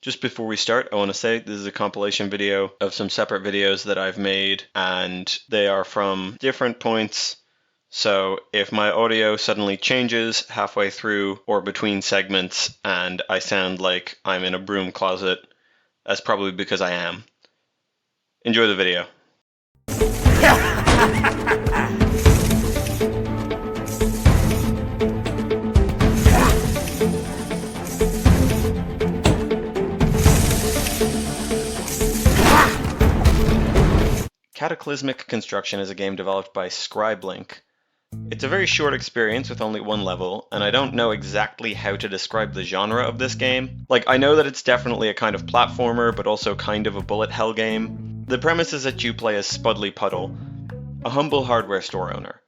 Just before we start, I want to say this is a compilation video of some separate videos that I've made, and they are from different points. So if my audio suddenly changes halfway through or between segments and I sound like I'm in a broom closet, that's probably because I am. Enjoy the video. Cataclysmic Construction is a game developed by Scriblink. It's a very short experience with only one level, and I don't know exactly how to describe the genre of this game. I know that it's definitely a kind of platformer, but also kind of a bullet hell game. The premise is that you play as Spudley Puddle, a humble hardware store owner.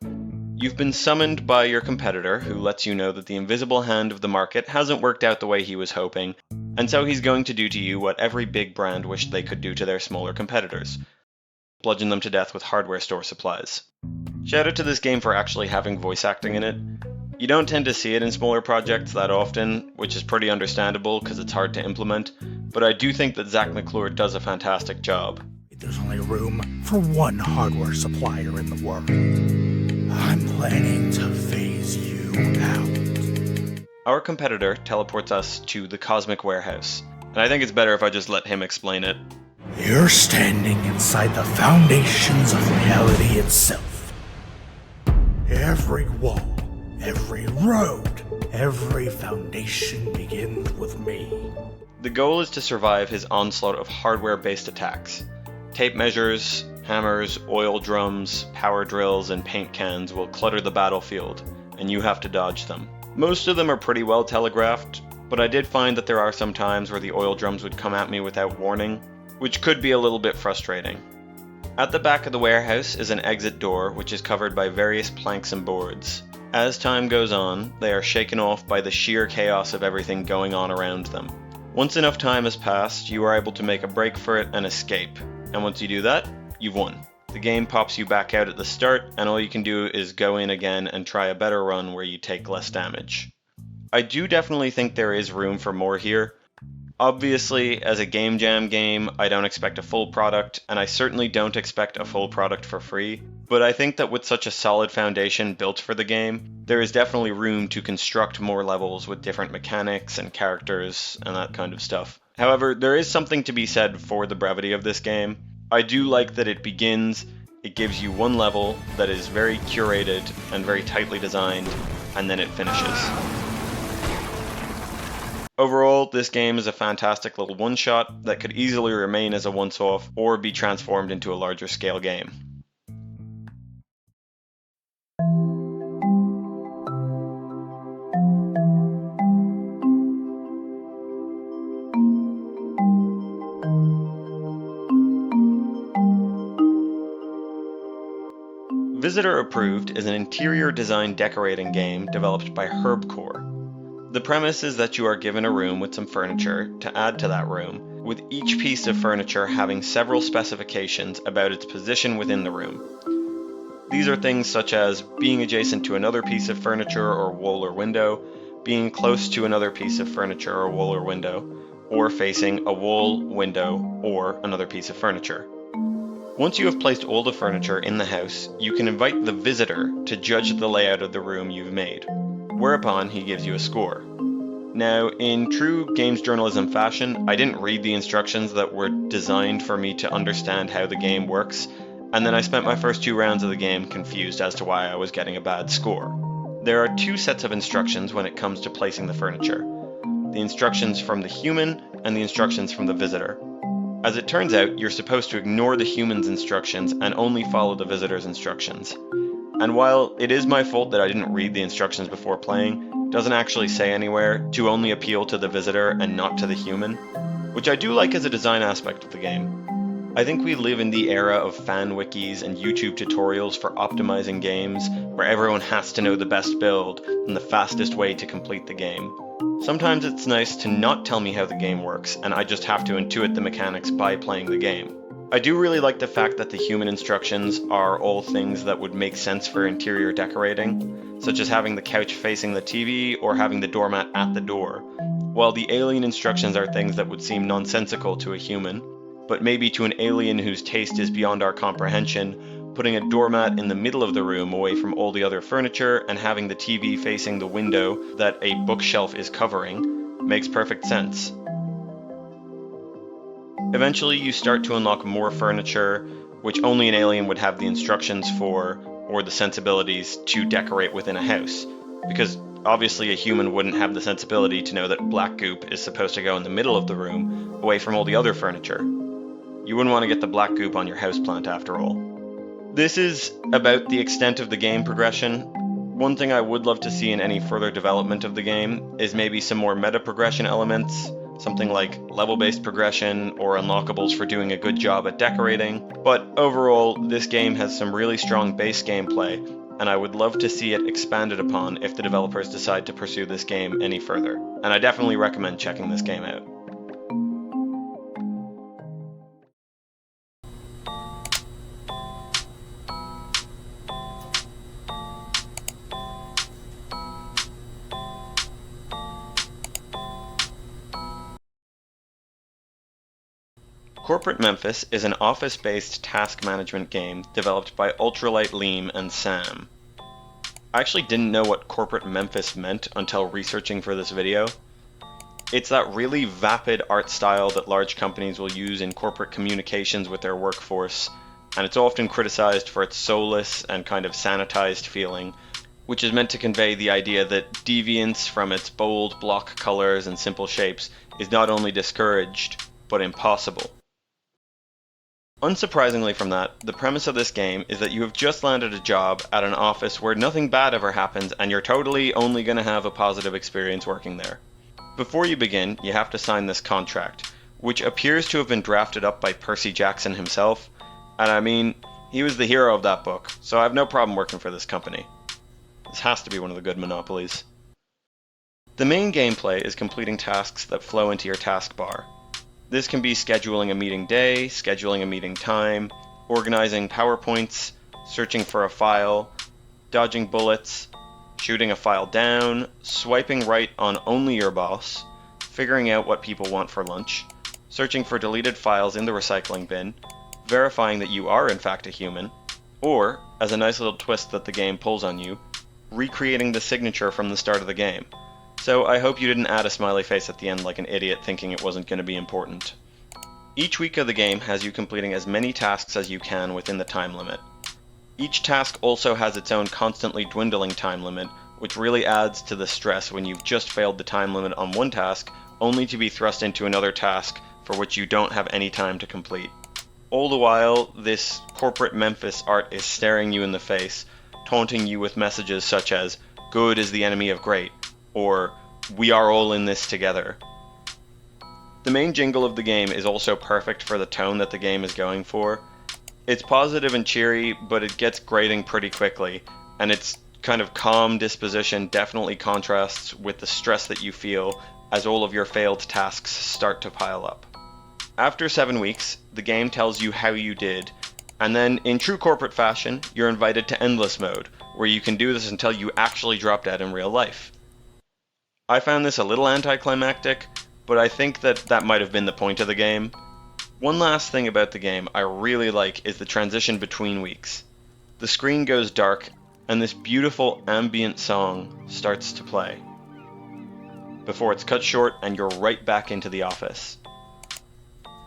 You've been summoned by your competitor, who lets you know that the invisible hand of the market hasn't worked out the way he was hoping, and so he's going to do to you what every big brand wished they could do to their smaller competitors: bludgeon them to death with hardware store supplies. Shout out to this game for actually having voice acting in it. You don't tend to see it in smaller projects that often, which is pretty understandable because it's hard to implement, but I do think that Zach McClure does a fantastic job. There's only room for one hardware supplier in the world. I'm planning to phase you out. Our competitor teleports us to the Cosmic Warehouse, and I think it's better if I just let him explain it. You're standing inside the foundations of reality itself. Every wall, every road, every foundation begins with me. The goal is to survive his onslaught of hardware-based attacks. Tape measures, hammers, oil drums, power drills, and paint cans will clutter the battlefield, and you have to dodge them. Most of them are pretty well telegraphed, but I did find that there are some times where the oil drums would come at me without warning, which could be a little bit frustrating. At the back of the warehouse is an exit door which is covered by various planks and boards. As time goes on, they are shaken off by the sheer chaos of everything going on around them. Once enough time has passed, you are able to make a break for it and escape, and once you do that, you've won. The game pops you back out at the start, and all you can do is go in again and try a better run where you take less damage. I do definitely think there is room for more here. Obviously, as a Game Jam game, I don't expect a full product, and I certainly don't expect a full product for free, but I think that with such a solid foundation built for the game, there is definitely room to construct more levels with different mechanics and characters and that kind of stuff. However, there is something to be said for the brevity of this game. I do like that it gives you one level that is very curated and very tightly designed, and then it finishes. Overall, this game is a fantastic little one-shot that could easily remain as a once-off or be transformed into a larger scale game. Visitor Approved is an interior design decorating game developed by HerbCore. The premise is that you are given a room with some furniture to add to that room, with each piece of furniture having several specifications about its position within the room. These are things such as being adjacent to another piece of furniture or wall or window, being close to another piece of furniture or wall or window, or facing a wall, window, or another piece of furniture. Once you have placed all the furniture in the house, you can invite the visitor to judge the layout of the room you've made, whereupon he gives you a score. Now, in true games journalism fashion, I didn't read the instructions that were designed for me to understand how the game works, and then I spent my first 2 rounds of the game confused as to why I was getting a bad score. There are 2 sets of instructions when it comes to placing the furniture: the instructions from the human and the instructions from the visitor. As it turns out, you're supposed to ignore the human's instructions and only follow the visitor's instructions. And while it is my fault that I didn't read the instructions before playing, it doesn't actually say anywhere to only appeal to the visitor and not to the human, which I do like as a design aspect of the game. I think we live in the era of fan wikis and YouTube tutorials for optimizing games, where everyone has to know the best build and the fastest way to complete the game. Sometimes it's nice to not tell me how the game works, and I just have to intuit the mechanics by playing the game. I do really like the fact that the human instructions are all things that would make sense for interior decorating, such as having the couch facing the TV or having the doormat at the door, while the alien instructions are things that would seem nonsensical to a human, but maybe to an alien whose taste is beyond our comprehension, putting a doormat in the middle of the room away from all the other furniture and having the TV facing the window that a bookshelf is covering makes perfect sense. Eventually, you start to unlock more furniture, which only an alien would have the instructions for, or the sensibilities to decorate within a house. Because obviously a human wouldn't have the sensibility to know that black goop is supposed to go in the middle of the room, away from all the other furniture. You wouldn't want to get the black goop on your houseplant after all. This is about the extent of the game progression. One thing I would love to see in any further development of the game is maybe some more meta progression elements, something like level-based progression or unlockables for doing a good job at decorating, but overall, this game has some really strong base gameplay, and I would love to see it expanded upon if the developers decide to pursue this game any further, and I definitely recommend checking this game out. Corporate Memphis is an office-based task management game developed by Ultralight Leam and Sam. I actually didn't know what Corporate Memphis meant until researching for this video. It's that really vapid art style that large companies will use in corporate communications with their workforce, and it's often criticized for its soulless and kind of sanitized feeling, which is meant to convey the idea that deviance from its bold block colors and simple shapes is not only discouraged, but impossible. Unsurprisingly from that, the premise of this game is that you have just landed a job at an office where nothing bad ever happens and you're totally only going to have a positive experience working there. Before you begin, you have to sign this contract, which appears to have been drafted up by Percy Jackson himself, and I mean, he was the hero of that book, so I have no problem working for this company. This has to be one of the good monopolies. The main gameplay is completing tasks that flow into your taskbar. This can be scheduling a meeting day, scheduling a meeting time, organizing PowerPoints, searching for a file, dodging bullets, shooting a file down, swiping right on only your boss, figuring out what people want for lunch, searching for deleted files in the recycling bin, verifying that you are in fact a human, or, as a nice little twist that the game pulls on you, recreating the signature from the start of the game. So I hope you didn't add a smiley face at the end like an idiot thinking it wasn't going to be important. Each week of the game has you completing as many tasks as you can within the time limit. Each task also has its own constantly dwindling time limit, which really adds to the stress when you've just failed the time limit on one task, only to be thrust into another task for which you don't have any time to complete. All the while, this corporate Memphis art is staring you in the face, taunting you with messages such as, "Good is the enemy of great," or "We are all in this together." The main jingle of the game is also perfect for the tone that the game is going for. It's positive and cheery, but it gets grating pretty quickly, and its kind of calm disposition definitely contrasts with the stress that you feel as all of your failed tasks start to pile up. After 7 weeks, the game tells you how you did, and then in true corporate fashion, you're invited to Endless Mode, where you can do this until you actually drop dead in real life. I found this a little anticlimactic, but I think that might have been the point of the game. One last thing about the game I really like is the transition between weeks. The screen goes dark, and this beautiful ambient song starts to play, before it's cut short and you're right back into the office.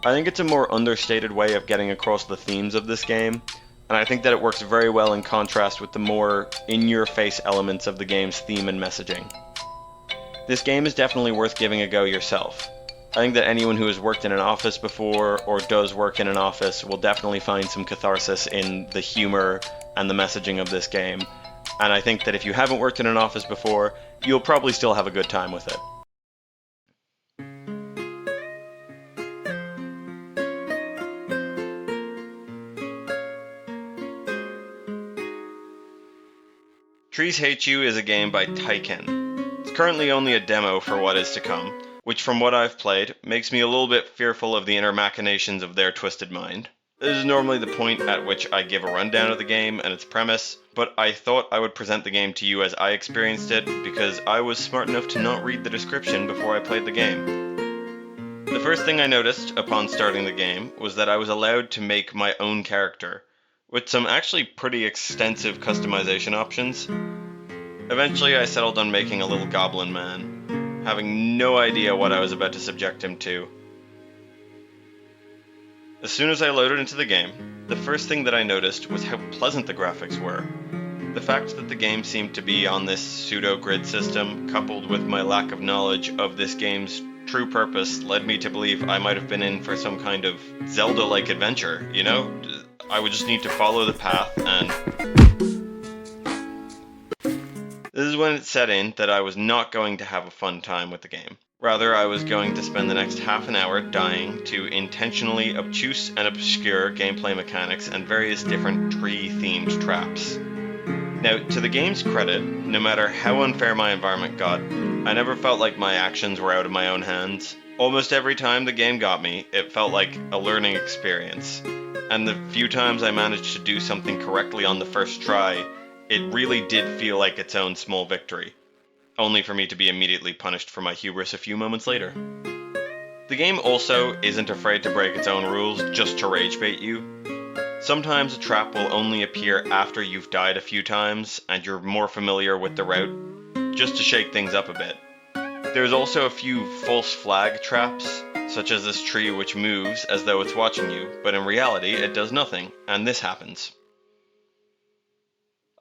I think it's a more understated way of getting across the themes of this game, and I think that it works very well in contrast with the more in-your-face elements of the game's theme and messaging. This game is definitely worth giving a go yourself. I think that anyone who has worked in an office before or does work in an office will definitely find some catharsis in the humor and the messaging of this game, and I think that if you haven't worked in an office before, you'll probably still have a good time with it. Trees Hate You is a game by Taiken. It's currently only a demo for what is to come, which from what I've played makes me a little bit fearful of the inner machinations of their twisted mind. This is normally the point at which I give a rundown of the game and its premise, but I thought I would present the game to you as I experienced it because I was smart enough to not read the description before I played the game. The first thing I noticed upon starting the game was that I was allowed to make my own character, with some actually pretty extensive customization options. Eventually I settled on making a little goblin man, having no idea what I was about to subject him to. As soon as I loaded into the game, the first thing that I noticed was how pleasant the graphics were. The fact that the game seemed to be on this pseudo-grid system, coupled with my lack of knowledge of this game's true purpose, led me to believe I might have been in for some kind of Zelda-like adventure, you know? I would just need to follow the path and... This is when it set in that I was not going to have a fun time with the game. Rather, I was going to spend the next half an hour dying to intentionally obtuse and obscure gameplay mechanics and various different tree-themed traps. Now, to the game's credit, no matter how unfair my environment got, I never felt like my actions were out of my own hands. Almost every time the game got me, it felt like a learning experience. And the few times I managed to do something correctly on the first try, it really did feel like its own small victory. Only for me to be immediately punished for my hubris a few moments later. The game also isn't afraid to break its own rules just to rage bait you. Sometimes a trap will only appear after you've died a few times and you're more familiar with the route, just to shake things up a bit. There's also a few false flag traps, such as this tree which moves as though it's watching you, but in reality it does nothing, and this happens.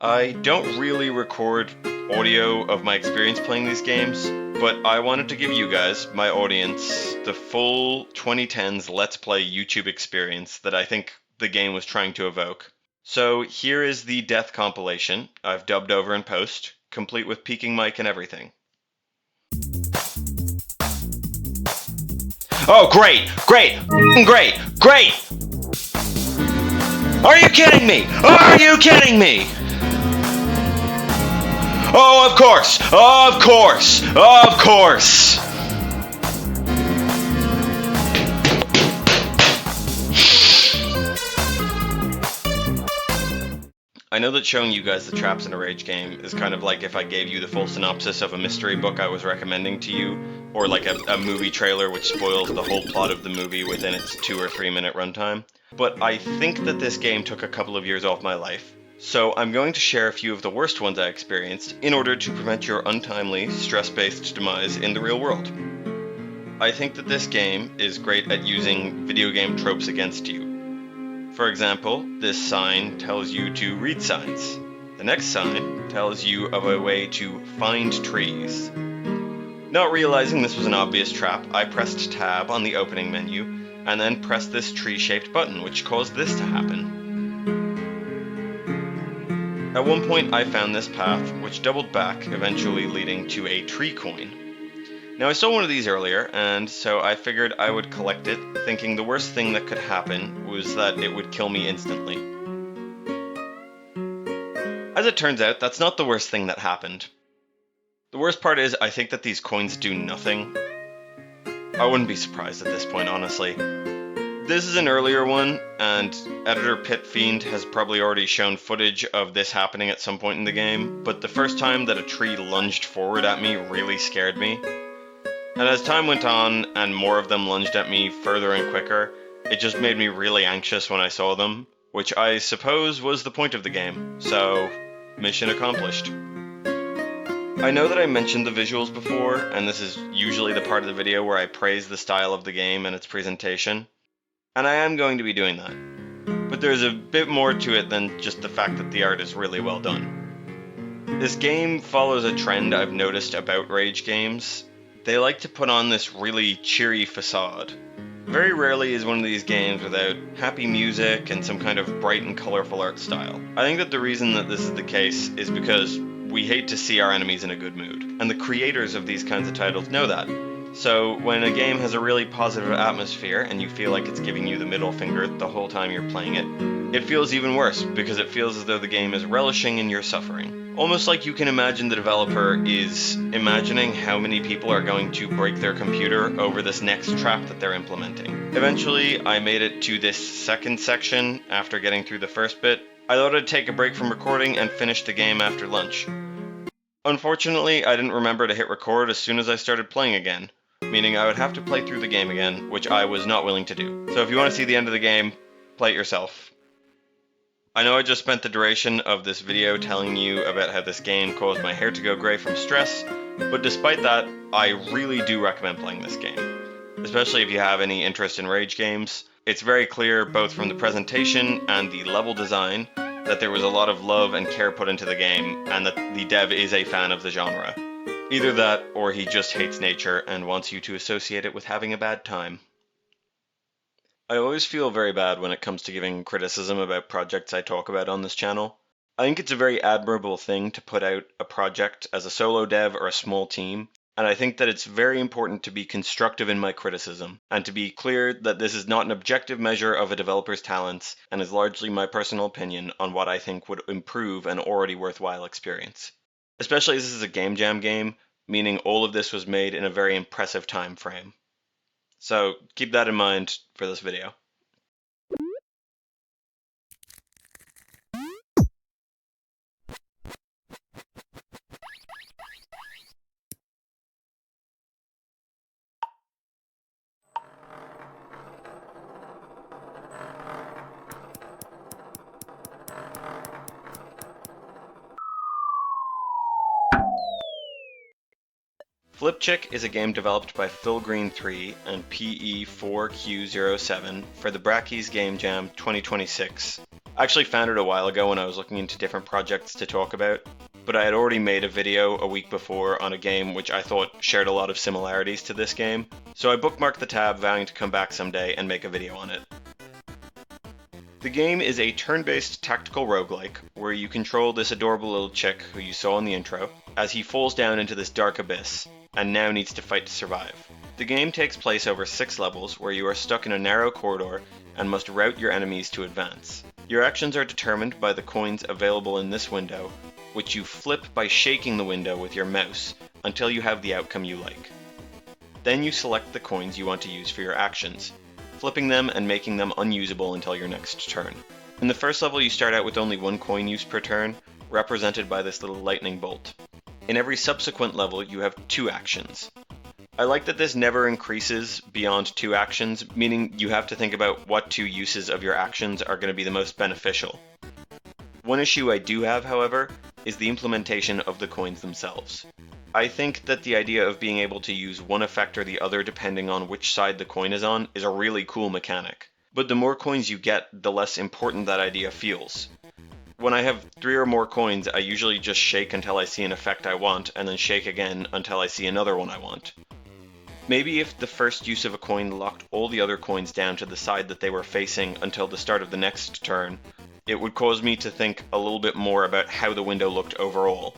I don't really record audio of my experience playing these games, but I wanted to give you guys, my audience, the full 2010s Let's Play YouTube experience that I think the game was trying to evoke. So here is the death compilation I've dubbed over in post, complete with peaking mic and everything. Oh, great! Great! Are you kidding me? Are you kidding me? Oh, of course! Of course! Of course! I know that showing you guys the traps in a rage game is kind of like if I gave you the full synopsis of a mystery book I was recommending to you, or like a movie trailer which spoils the whole plot of the movie within its 2 or 3 minute runtime. But I think that this game took a couple of years off my life. So I'm going to share a few of the worst ones I experienced in order to prevent your untimely, stress-based demise in the real world. I think that this game is great at using video game tropes against you. For example, this sign tells you to read signs. The next sign tells you of a way to find trees. Not realizing this was an obvious trap, I pressed tab on the opening menu and then pressed this tree-shaped button, which caused this to happen. At one point I found this path, which doubled back, eventually leading to a tree coin. Now I saw one of these earlier, and so I figured I would collect it, thinking the worst thing that could happen was that it would kill me instantly. As it turns out, that's not the worst thing that happened. The worst part is, I think that these coins do nothing. I wouldn't be surprised at this point, honestly. This is an earlier one, and editor Pitfiend has probably already shown footage of this happening at some point in the game, but the first time that a tree lunged forward at me really scared me. And as time went on, and more of them lunged at me further and quicker, it just made me really anxious when I saw them, which I suppose was the point of the game, so mission accomplished. I know that I mentioned the visuals before, and this is usually the part of the video where I praise the style of the game and its presentation. And I am going to be doing that. But there's a bit more to it than just the fact that the art is really well done. This game follows a trend I've noticed about rage games. They like to put on this really cheery facade. Very rarely is one of these games without happy music and some kind of bright and colorful art style. I think that the reason that this is the case is because we hate to see our enemies in a good mood. And the creators of these kinds of titles know that. So when a game has a really positive atmosphere and you feel like it's giving you the middle finger the whole time you're playing it, it feels even worse because it feels as though the game is relishing in your suffering. Almost like you can imagine the developer is imagining how many people are going to break their computer over this next trap that they're implementing. Eventually, I made it to this second section after getting through the first bit. I thought I'd take a break from recording and finish the game after lunch. Unfortunately, I didn't remember to hit record as soon as I started playing again, meaning I would have to play through the game again, which I was not willing to do. So if you want to see the end of the game, play it yourself. I know I just spent the duration of this video telling you about how this game caused my hair to go grey from stress, but despite that, I really do recommend playing this game, especially if you have any interest in rage games. It's very clear both from the presentation and the level design that there was a lot of love and care put into the game, and that the dev is a fan of the genre. Either that, or he just hates nature and wants you to associate it with having a bad time. I always feel very bad when it comes to giving criticism about projects I talk about on this channel. I think it's a very admirable thing to put out a project as a solo dev or a small team, and I think that it's very important to be constructive in my criticism, and to be clear that this is not an objective measure of a developer's talents, and is largely my personal opinion on what I think would improve an already worthwhile experience. Especially as this is a Game Jam game, meaning all of this was made in a very impressive time frame. So keep that in mind for this video. Flipchick is a game developed by Phil Green 3 and PE4Q07 for the Brackeys Game Jam 2026. I actually found it a while ago when I was looking into different projects to talk about, but I had already made a video a week before on a game which I thought shared a lot of similarities to this game, so I bookmarked the tab vowing to come back someday and make a video on it. The game is a turn-based tactical roguelike where you control this adorable little chick who you saw in the intro as he falls down into this dark abyss and now needs to fight to survive. The game takes place over 6 levels where you are stuck in a narrow corridor and must route your enemies to advance. Your actions are determined by the coins available in this window, which you flip by shaking the window with your mouse until you have the outcome you like. Then you select the coins you want to use for your actions, flipping them and making them unusable until your next turn. In the first level you start out with only 1 coin used per turn, represented by this little lightning bolt. In every subsequent level you have 2 actions. I like that this never increases beyond 2 actions, meaning you have to think about what 2 uses of your actions are going to be the most beneficial. One issue I do have, however, is the implementation of the coins themselves. I think that the idea of being able to use one effect or the other depending on which side the coin is on is a really cool mechanic. But the more coins you get, the less important that idea feels. When I have 3 or more coins, I usually just shake until I see an effect I want, and then shake again until I see another one I want. Maybe if the first use of a coin locked all the other coins down to the side that they were facing until the start of the next turn, it would cause me to think a little bit more about how the window looked overall.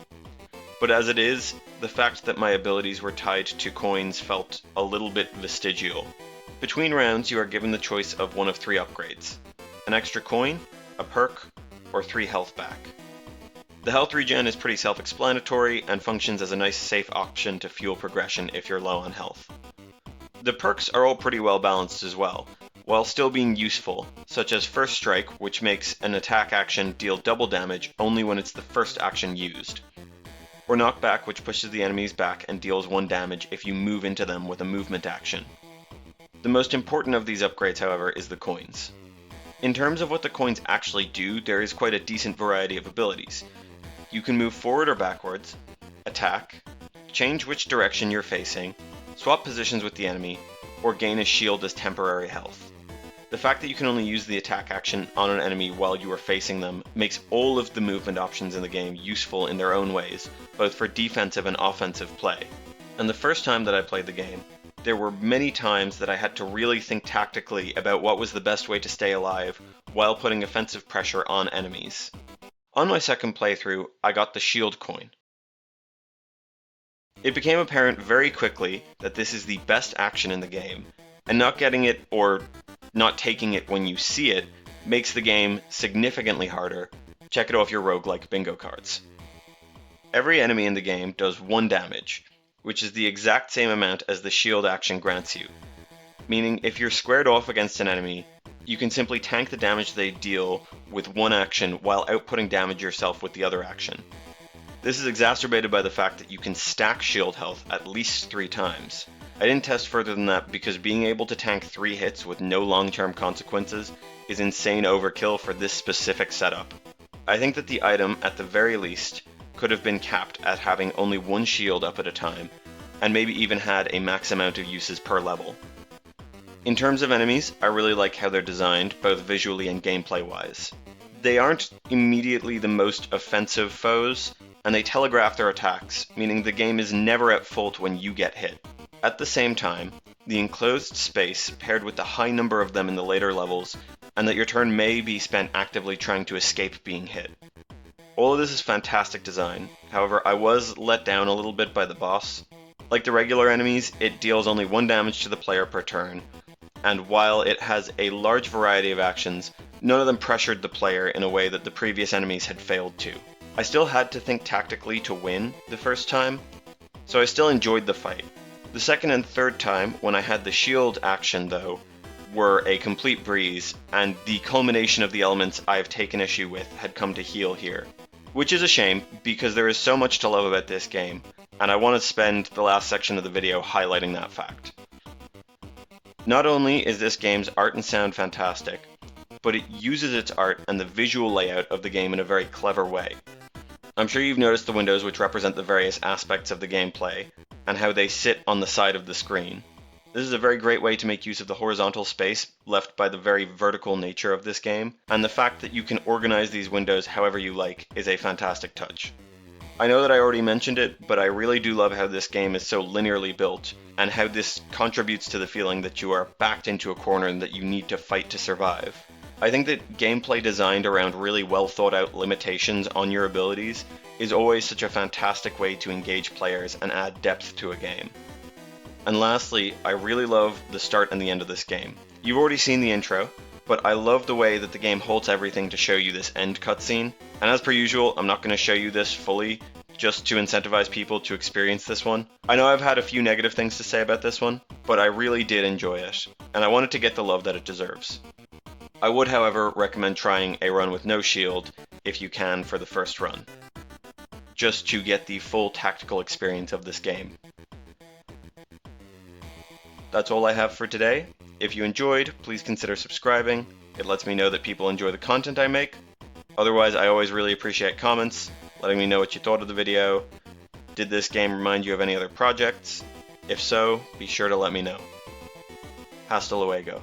But as it is, the fact that my abilities were tied to coins felt a little bit vestigial. Between rounds, you are given the choice of one of 3 upgrades: an extra coin, a perk, or 3 health back. The health regen is pretty self-explanatory and functions as a nice safe option to fuel progression if you're low on health. The perks are all pretty well balanced as well, while still being useful, such as First Strike, which makes an attack action deal double damage only when it's the first action used, or Knockback, which pushes the enemies back and deals 1 damage if you move into them with a movement action. The most important of these upgrades, however, is the coins. In terms of what the coins actually do, there is quite a decent variety of abilities. You can move forward or backwards, attack, change which direction you're facing, swap positions with the enemy, or gain a shield as temporary health. The fact that you can only use the attack action on an enemy while you are facing them makes all of the movement options in the game useful in their own ways, both for defensive and offensive play. And the first time that I played the game, there were many times that I had to really think tactically about what was the best way to stay alive while putting offensive pressure on enemies. On my second playthrough, I got the shield coin. It became apparent very quickly that this is the best action in the game, and not getting it or not taking it when you see it makes the game significantly harder. Check it off your roguelike bingo cards. Every enemy in the game does 1 damage, which is the exact same amount as the shield action grants you. Meaning if you're squared off against an enemy, you can simply tank the damage they deal with 1 action while outputting damage yourself with the other action. This is exacerbated by the fact that you can stack shield health at least 3 times. I didn't test further than that because being able to tank 3 hits with no long-term consequences is insane overkill for this specific setup. I think that the item, at the very least, could have been capped at having only 1 shield up at a time, and maybe even had a max amount of uses per level. In terms of enemies, I really like how they're designed, both visually and gameplay-wise. They aren't immediately the most offensive foes, and they telegraph their attacks, meaning the game is never at fault when you get hit. At the same time, the enclosed space paired with the high number of them in the later levels, and that your turn may be spent actively trying to escape being hit. All of this is fantastic design, however I was let down a little bit by the boss. Like the regular enemies, it deals only 1 damage to the player per turn, and while it has a large variety of actions, none of them pressured the player in a way that the previous enemies had failed to. I still had to think tactically to win the first time, so I still enjoyed the fight. The second and third time, when I had the shield action though, were a complete breeze, and the culmination of the elements I have taken issue with had come to heel here. Which is a shame, because there is so much to love about this game, and I want to spend the last section of the video highlighting that fact. Not only is this game's art and sound fantastic, but it uses its art and the visual layout of the game in a very clever way. I'm sure you've noticed the windows which represent the various aspects of the gameplay, and how they sit on the side of the screen. This is a very great way to make use of the horizontal space left by the very vertical nature of this game, and the fact that you can organize these windows however you like is a fantastic touch. I know that I already mentioned it, but I really do love how this game is so linearly built, and how this contributes to the feeling that you are backed into a corner and that you need to fight to survive. I think that gameplay designed around really well thought out limitations on your abilities is always such a fantastic way to engage players and add depth to a game. And lastly, I really love the start and the end of this game. You've already seen the intro, but I love the way that the game halts everything to show you this end cutscene. And as per usual, I'm not going to show you this fully, just to incentivize people to experience this one. I know I've had a few negative things to say about this one, but I really did enjoy it, and I wanted to get the love that it deserves. I would, however, recommend trying a run with no shield if you can for the first run, just to get the full tactical experience of this game. That's all I have for today. If you enjoyed, please consider subscribing. It lets me know that people enjoy the content I make. Otherwise, I always really appreciate comments, letting me know what you thought of the video. Did this game remind you of any other projects? If so, be sure to let me know. Hasta luego.